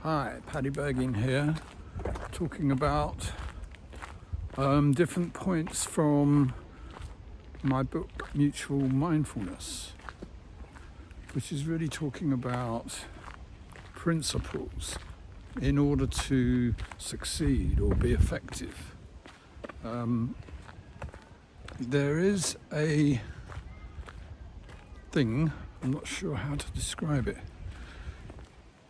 Hi, Paddy Bergin here, talking about different points from my book Mutual Mindfulness, which is really talking about principles in order to succeed or be effective. There is a thing, I'm not sure how to describe it,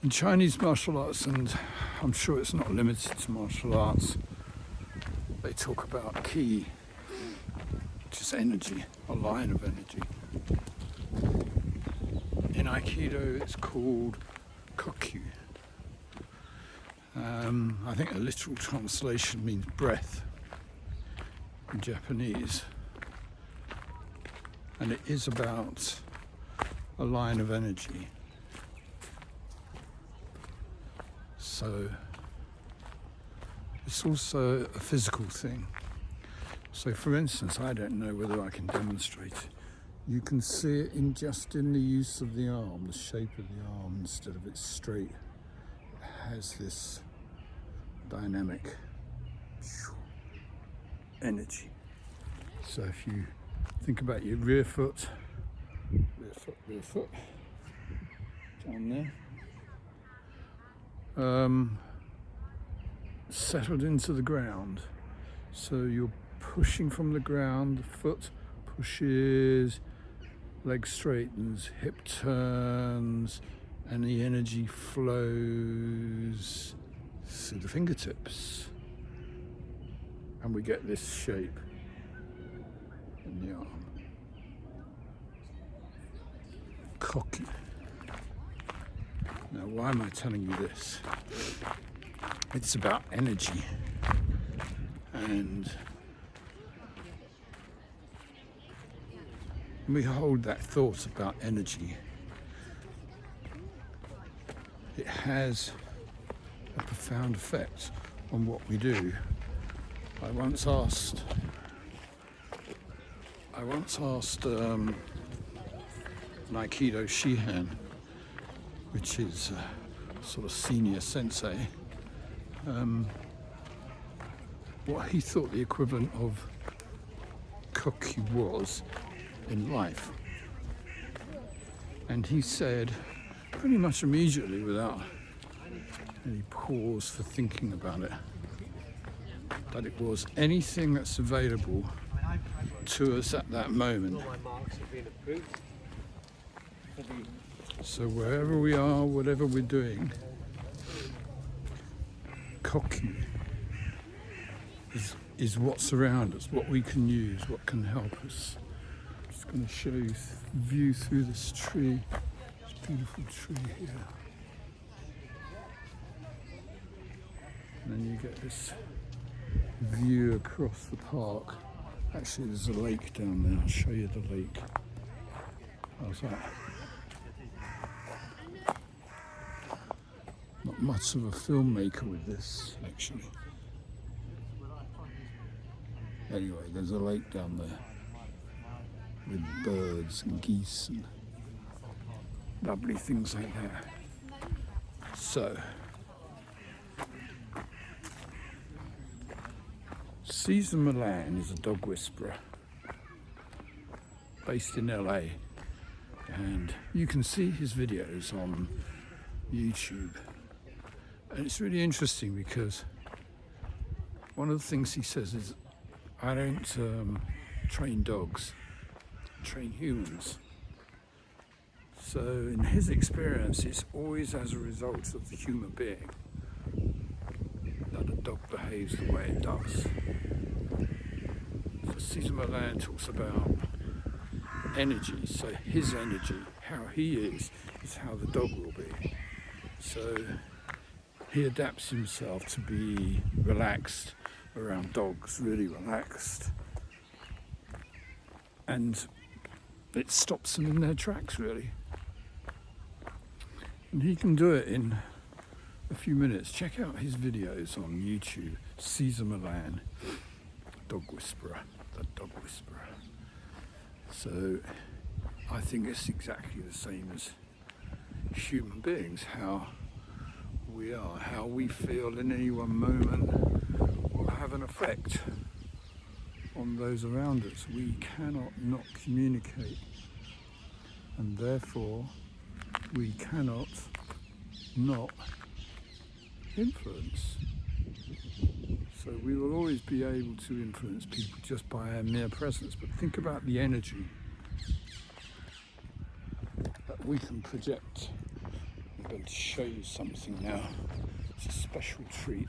in Chinese martial arts, and I'm sure it's not limited to martial arts, they talk about qi, which is energy, a line of energy. In Aikido it's called kokyu. I think a literal translation means breath in Japanese. And it is about a line of energy. So it's also a physical thing. So for instance, I don't know whether I can demonstrate it. You can see it in the use of the arm, the shape of the arm, instead of it straight. It has this dynamic energy. So if you think about your rear foot, down there, settled into the ground. So you're pushing from the ground, the foot pushes, leg straightens, hip turns, and the energy flows through the fingertips. And we get this shape in the arm. Kokyu. Now, why am I telling you this? It's about energy, and when we hold that thought about energy, it has a profound effect on what we do. I once asked an Aikido Shihan, which is a sort of senior sensei, what he thought the equivalent of kokyu was in life. And he said, pretty much immediately, without any pause for thinking about it, that it was anything that's available to us at that moment. So wherever we are, whatever we're doing, kokyu is what's around us, what we can use, what can help us. I'm just going to show you view through this tree, this beautiful tree here. And then you get this view across the park. Actually, there's a lake down there. I'll show you the lake. How's that? Not much of a filmmaker with this, actually. Anyway, there's a lake down there with birds and geese and lovely things like that. So, Cesar Millan is a dog whisperer based in LA, and you can see his videos on YouTube. And it's really interesting because one of the things he says is, I don't train dogs, I train humans. So in his experience, it's always as a result of the human being that a dog behaves the way it does. So Cesar Millan talks about energy, so his energy, how he is how the dog will be. So he adapts himself to be relaxed around dogs, really relaxed. And it stops them in their tracks, really. And he can do it in a few minutes. Check out his videos on YouTube, Cesar Millan, dog whisperer, the dog whisperer. So I think it's exactly the same as human beings, how we are. How we feel in any one moment will have an effect on those around us. We cannot not communicate, and therefore we cannot not influence. So we will always be able to influence people just by our mere presence. But think about the energy that we can project. I'm going to show you something now. It's a special treat.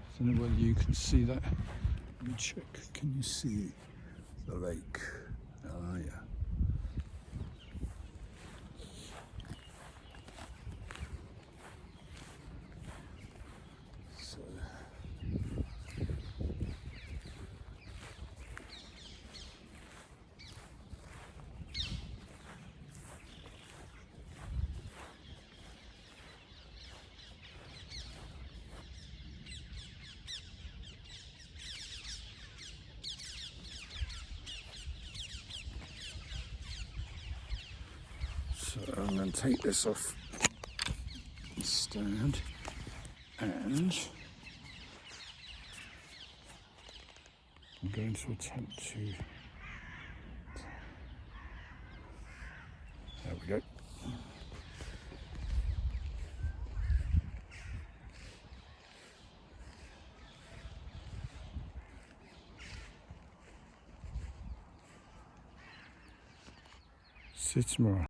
I don't know whether you can see that. Let me check. Can you see the lake? Ah, yeah. So I'm going to take this off the stand and I'm going to attempt to, there we go. See you tomorrow.